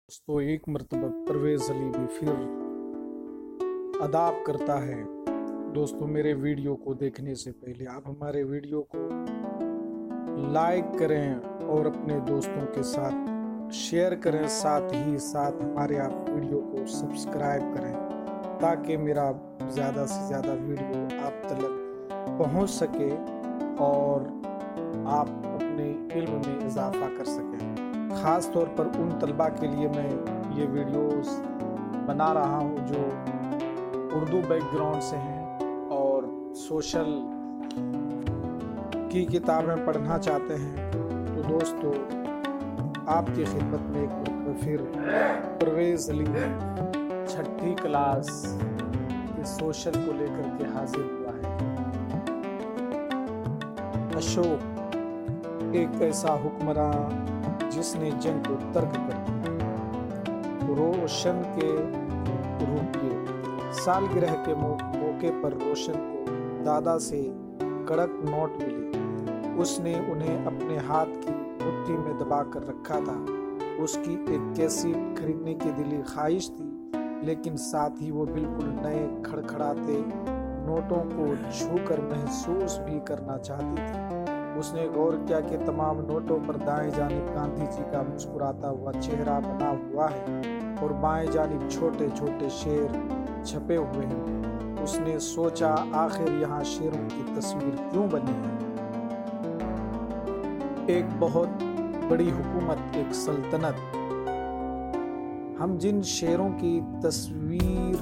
दोस्तों एक मरतबा परवेज़ अली भी फिर अदाब करता है। दोस्तों मेरे वीडियो को देखने से पहले आप हमारे वीडियो को लाइक करें और अपने दोस्तों के साथ शेयर करें, साथ ही साथ हमारे आप वीडियो को सब्सक्राइब करें ताकि मेरा ज़्यादा से ज़्यादा वीडियो आप तक पहुंच सके और आप अपने इल्म में इजाफा कर सकें। ख़ास तौर पर उन तलबा के लिए मैं ये वीडियोस बना रहा हूँ जो उर्दू बैकग्राउंड से हैं और सोशल की किताबें पढ़ना चाहते हैं। तो दोस्तों आपकी खिदमत में एक मरतबा फिर परवेज़ अली छठी क्लास के सोशल को लेकर के हाजिर हुआ है। अशोक एक ऐसा हुक्मरान जिसने जंग को तर्क कर दिया। रोशन के रुपये सालगिरह के मौके पर रोशन को दादा से कड़क नोट मिले। उसने उन्हें अपने हाथ की मुट्ठी में दबा कर रखा था। उसकी एक कैसेट खरीदने की दिली ख्वाहिश थी, लेकिन साथ ही वो बिल्कुल नए खड़खड़ाते नोटों को छूकर महसूस भी करना चाहती थी। उसने गौर किया कि तमाम नोटों पर दाएं जानिब गांधी जी का मुस्कुराता हुआ चेहरा बना हुआ है और बाएं जानिब छोटे छोटे शेर छपे हुए हैं। उसने सोचा, आखिर यहाँ शेरों की तस्वीर क्यों बनी है? एक बहुत बड़ी हुकूमत, एक सल्तनत। हम जिन शेरों की तस्वीर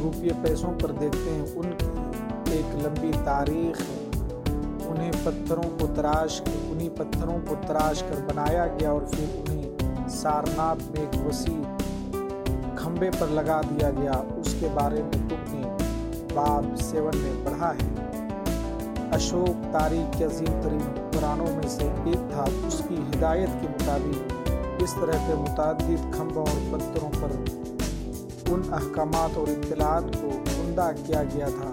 रुपये पैसों पर देखते हैं उनकी एक लंबी तारीख है। उन्हीं पत्थरों को तराश कर बनाया गया और फिर उन्हें सारनाथ में एक वसी खंबे पर लगा दिया गया। उसके बारे में तुमने बाब 7 में पढ़ा है। अशोक तारीख के अजीम तरीन हुक्मरानों में से एक था। उसकी हिदायत के मुताबिक इस तरह के मुतादिद खंबों और पत्थरों पर उन अहकामात और इत्तलात को उम्दा किया गया था।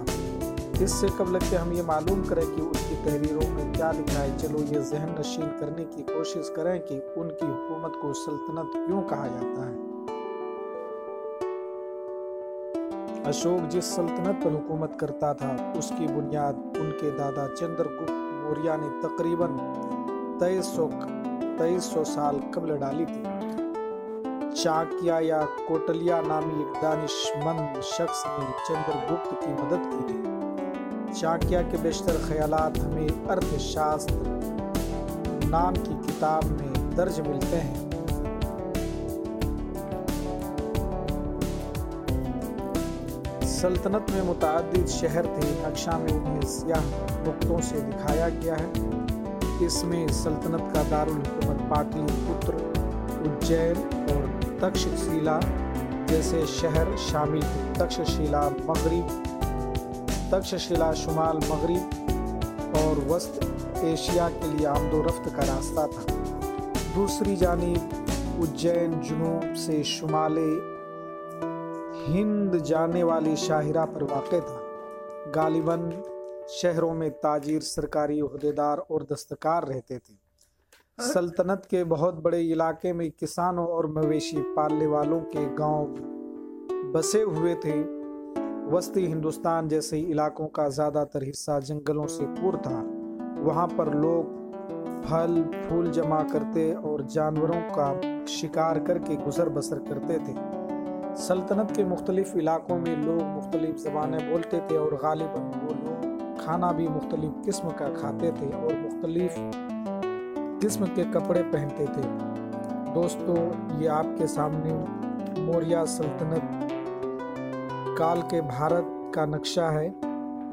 इससे कबल कि हम ये मालूम करें कि उनकी तहरीरों में क्या लिखा है, चलो ये जहन नशीन करने की कोशिश करें कि उनकी हुकूमत को सल्तनत क्यों कहा जाता है। अशोक जिस सल्तनत पर हुकूमत करता था उसकी बुनियाद उनके दादा चंद्रगुप्त मौर्य ने तकरीबन 2300 साल कबल डाली थी। चाकिया या कोटलिया नामी एक दानिशमंद शख्स ने चंद्रगुप्त की मदद की थी। चाकिया के बेशतर ख्यालात हमें अर्थशास्त्र नाम की किताब में दर्ज मिलते हैं। सल्तनत में मुतादिद शहर थे। नक्शा में उन्हें स्याह नुक्तों से दिखाया गया है। इसमें सल्तनत का दारुल हुकूमत पाटलिपुत्र, उज्जैन और तक्षशिला जैसे शहर शामिल थे। तक्षशिला शुमाल मगरिब और वस्त एशिया के लिए आमदोरफ्त का रास्ता था। दूसरी जानिब उज्जैन जुनूब से शुमाले हिंद जाने वाली शाहिरा पर वाक़ था। गालिबन शहरों में ताजिर, सरकारी ओहदेदार और दस्तकार रहते थे। सल्तनत के बहुत बड़े इलाके में किसानों और मवेशी पालने वालों के गांव बसे हुए थे। वस्ती हिंदुस्तान जैसे इलाकों का ज़्यादातर हिस्सा जंगलों से पूर था। वहाँ पर लोग फल फूल जमा करते और जानवरों का शिकार करके गुजर बसर करते थे। सल्तनत के मुख्तलिफ इलाकों में लोग मुख्तलिफ ज़बानें बोलते थे और गालिबन वो लोग खाना भी मुख्तलिफ किस्म का खाते थे और मुख्तलिफ किस्म के कपड़े पहनते थे। दोस्तों ये आपके सामने मौर्य सल्तनत काल के भारत का नक्शा है।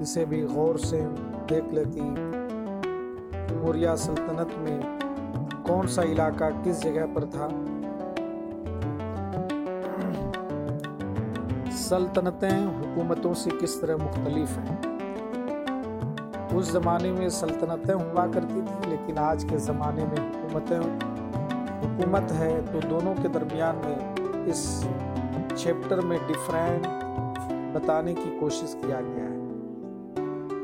इसे भी गौर से देख ले कि मौर्य सल्तनत में कौन सा इलाका किस जगह पर था। सल्तनतें हुकूमतों से किस तरह मुख्तलिफ हैं। उस ज़माने में सल्तनतें हुआ करती थी, लेकिन आज के ज़माने में हुकूमत है। तो दोनों के दरमियान में इस चैप्टर में डिफरेंट बताने की कोशिश किया गया है।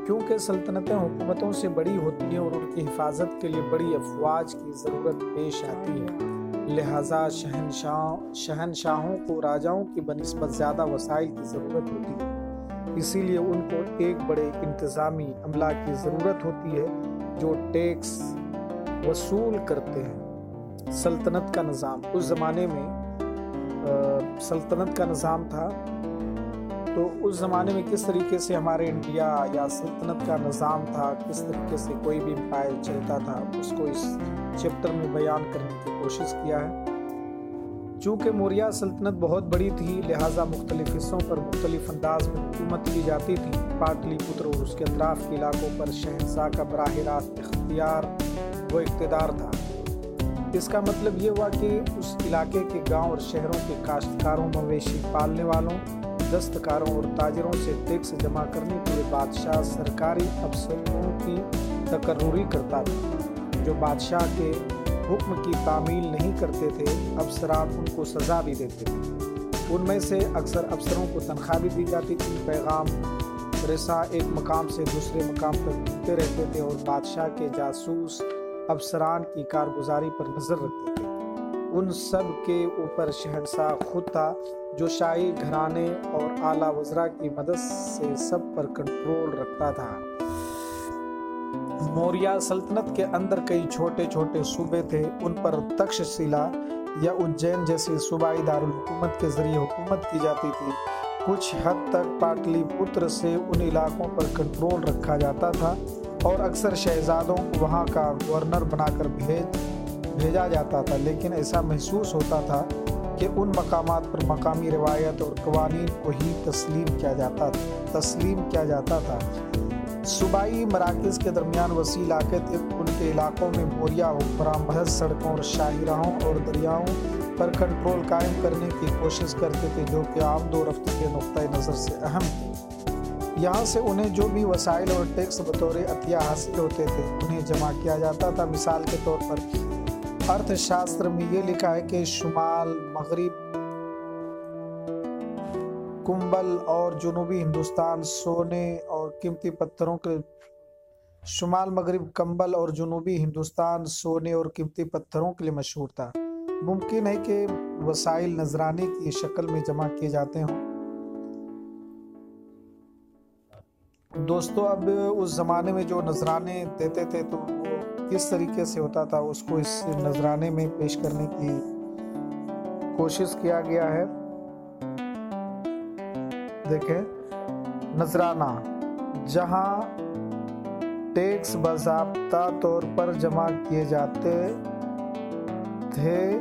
क्योंकि सल्तनतें हुकूमतों से बड़ी होती हैं और उनकी हिफाजत के लिए बड़ी अफवाज की ज़रूरत पेश आती है। لہٰذا شہنشاہوں کو راجاؤں کی بنسبت زیادہ وسائل کی ضرورت ہوتی ہے، اسی لیے ان کو ایک بڑے انتظامی عملہ کی ضرورت ہوتی ہے جو ٹیکس وصول کرتے ہیں۔ سلطنت کا نظام، اس زمانے میں سلطنت کا نظام تھا، تو اس زمانے میں کس طریقے سے ہمارے انڈیا یا سلطنت کا نظام تھا، کس طریقے سے کوئی بھی امپائر چلتا تھا، اس کو اس چیپٹر میں بیان کرنے کی کوشش کیا ہے۔ چونکہ موریہ سلطنت بہت بڑی تھی، لہٰذا مختلف حصوں پر مختلف انداز میں حکومت کی جاتی تھی۔ پاٹلی پتر اور اس کے اطراف کے علاقوں پر شہنشاہ کا براہ راست اختیار و اقتدار تھا۔ اس کا مطلب یہ ہوا کہ اس علاقے کے گاؤں اور شہروں کے کاشتکاروں، مویشی پالنے والوں، دستکاروں اور تاجروں سے ٹیکس جمع کرنے کے لیے بادشاہ سرکاری افسروں کی تقرری کرتا تھا۔ جو بادشاہ کے حکم کی تعمیل نہیں کرتے تھے، افسران ان کو سزا بھی دیتے تھے۔ ان میں سے اکثر افسروں کو تنخواہ بھی دی جاتی تھی۔ پیغام رساں ایک مقام سے دوسرے مقام تک گھومتے رہتے تھے اور بادشاہ کے جاسوس افسران کی کارگزاری پر نظر رکھتے تھے۔ ان سب کے اوپر شہنشاہ خود تھا، جو شاہی گھرانے اور اعلیٰ وزراء کی مدد سے سب پر کنٹرول رکھتا تھا۔ موریہ سلطنت کے اندر کئی چھوٹے چھوٹے صوبے تھے، ان پر تکششیلا یا اجین جیسے صوبائی دارالحکومت کے ذریعے حکومت کی جاتی تھی۔ کچھ حد تک پاٹلی پتر سے ان علاقوں پر کنٹرول رکھا جاتا تھا اور اکثر شہزادوں کو وہاں کا گورنر بنا کر بھیجا جاتا تھا، لیکن ایسا محسوس ہوتا تھا کہ ان مقامات پر مقامی روایت اور قوانین کو ہی تسلیم کیا جاتا تھا۔ صوبائی مراکز کے درمیان وسیع علاقے تھے، ان کے علاقوں میں موریہ حکمران محض سڑکوں اور شاہی راہوں اور دریاؤں پر کنٹرول قائم کرنے کی کوشش کرتے تھے، جو کہ آمد و رفت کے نقطۂ نظر سے اہم تھے۔ یہاں سے انہیں جو بھی وسائل اور ٹیکس بطور عطیہ حاصل ہوتے تھے، انہیں جمع کیا جاتا تھا۔ مثال کے طور پر ارتھ شاستر میں یہ لکھا ہے کہ شمال مغرب کمبل اور جنوبی ہندوستان سونے اور قیمتی پتھروں کے لیے مشہور تھا۔ ممکن ہے کہ وسائل نذرانے کی شکل میں جمع کیے جاتے ہوں۔ دوستو، اب اس زمانے میں جو نذرانے دیتے تھے تو وہ کس طریقے سے ہوتا تھا، اس کو اس نذرانے میں پیش کرنے کی کوشش کیا گیا ہے۔ دیکھیں، نذرانہ جہاں ٹیکس باضابطہ طور پر جمع کیے جاتے تھے،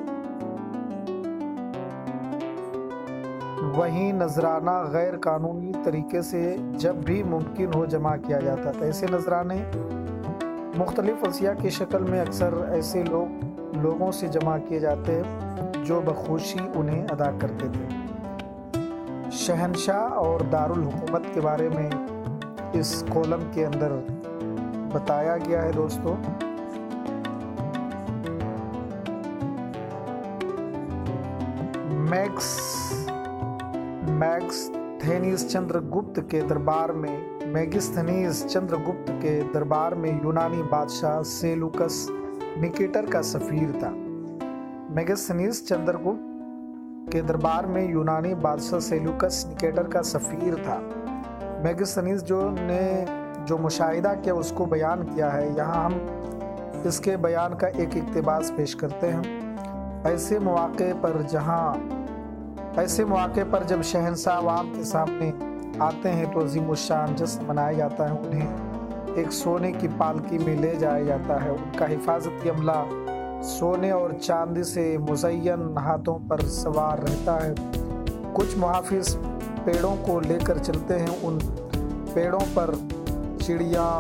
وہیں نذرانہ غیر قانونی طریقے سے جب بھی ممکن ہو جمع کیا جاتا تھا۔ ایسے نذرانے مختلف اشیاء کی شکل میں اکثر ایسے لوگوں سے جمع کیے جاتے جو بخوشی انہیں ادا کرتے تھے۔ شہنشاہ اور دارالحکومت کے بارے میں اس کالم کے اندر بتایا گیا ہے۔ دوستو، میگستھینیز چندر گپت کے دربار میں یونانی بادشاہ سیلوکس نکیٹر کا سفیر تھا۔ میگستھینیز چندر گپت کے دربار میں یونانی بادشاہ سیلوکس نکیٹر کا سفیر تھا۔ میگستھینیز نے جو مشاہدہ کیا اس کو بیان کیا ہے۔ یہاں ہم اس کے بیان کا ایک اقتباس پیش کرتے ہیں۔ ایسے مواقع پر جب شہنشاہ عوام کے سامنے آتے ہیں تو عظیم الشان جشن منایا جاتا ہے۔ انہیں ایک سونے کی پالکی میں لے جایا جاتا ہے۔ ان کا حفاظتی عملہ سونے اور چاندی سے مزین ہاتھوں پر سوار رہتا ہے۔ کچھ محافظ پیڑوں کو لے کر چلتے ہیں۔ ان پیڑوں پر چڑیاں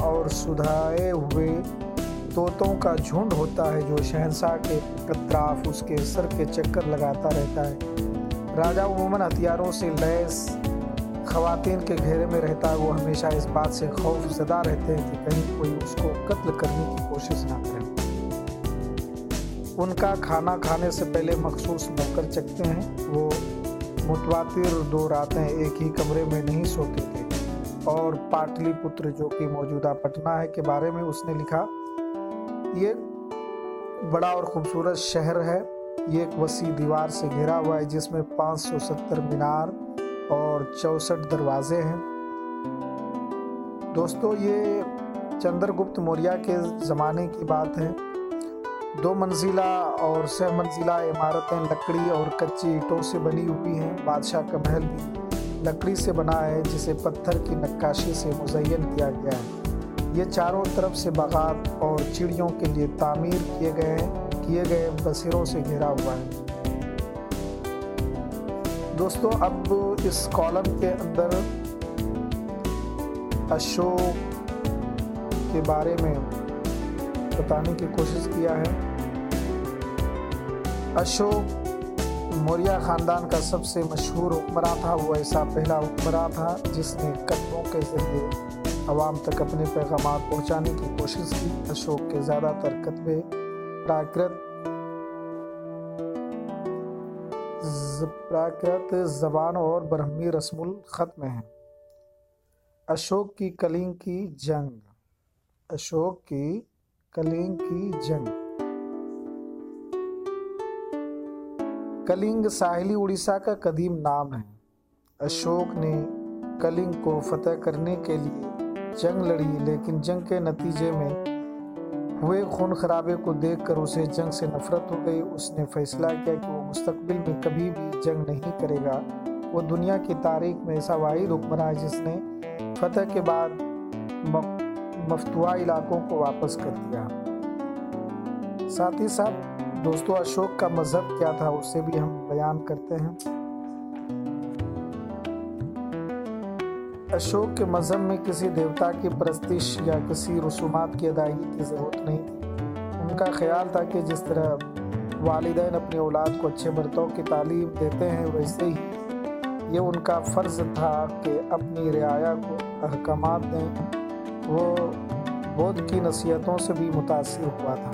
اور سدھائے ہوئے طوطوں کا جھنڈ ہوتا ہے جو شہنشاہ کے اطراف اس کے سر کے چکر لگاتا رہتا ہے۔ راجہ عموماً ہتھیاروں سے لیس خواتین کے گھیرے میں رہتا ہے۔ وہ ہمیشہ اس بات سے خوف زدہ رہتے ہیں کہ کہیں کوئی اس کو قتل کرنے کی کوشش نہ کرے۔ ان کا کھانا کھانے سے پہلے مخصوص نوکر چکتے ہیں۔ وہ متواتر 2 راتیں ایک ہی کمرے میں نہیں سوتے تھے۔ اور پاٹلی پتر جو کہ موجودہ پٹنہ ہے کے بارے میں اس نے لکھا، बड़ा और खूबसूरत शहर है। ये एक वसी दीवार से घिरा हुआ है जिसमें 570 मीनार और 64 दरवाजे हैं। दोस्तों, ये चंद्रगुप्त मौर्य के ज़माने की बात है। 2 मंजिला और 6 मंजिला इमारतें लकड़ी और कच्ची ईंटों से बनी हुई हैं। बादशाह का महल भी लकड़ी से बना है जिसे पत्थर की नक्काशी से मुज़य्यन किया गया है। ये चारों तरफ से बागात और चिड़ियों के लिए तामीर किए गए बसेरों से घिरा हुआ है। दोस्तों, अब इस कॉलम के अंदर अशोक के बारे में बताने की कोशिश किया है। अशोक मौर्य खानदान का सबसे मशहूर हुक्मरान था। वो ऐसा पहला हुक्मरान था जिसने कत्बों के जरिए अवाम तक अपने पैगाम पहुंचाने की कोशिश की। अशोक के ज़्यादातर कत्बे प्राकृत ज़बान और ब्रह्मी रस्मुल ख़त में हैं। अशोक की कलिंग की जंग। अशोक की कलिंग की जंग। कलिंग साहिली उड़ीसा का कदीम नाम है। अशोक ने कलिंग को फतह करने के लिए जंग लड़ी, लेकिन जंग के नतीजे में हुए खून खराबे को देखकर उसे जंग से नफरत हो गई। उसने फैसला किया कि वो मुस्तकबिल में कभी भी जंग नहीं करेगा। वो दुनिया की तारीख में ऐसा वाहिद हुक्मरान है जिसने फतह के बाद मफतूहा इलाकों को वापस कर दिया। साथ ही साथ दोस्तों, अशोक का मजहब क्या था उससे भी हम बयान करते हैं। अशोक के मजहब में किसी देवता की परस्तिश या किसी रसूमात की अदायगी की ज़रूरत नहीं थी। उनका ख्याल था कि जिस तरह वालिदैन अपनी औलाद को अच्छे बर्ताव की तालीम देते हैं, वैसे ही ये उनका फ़र्ज़ था कि अपनी रियाया को अहकामात दें। वो बौद्ध की नसीहतों से भी मुतासिर हुआ था।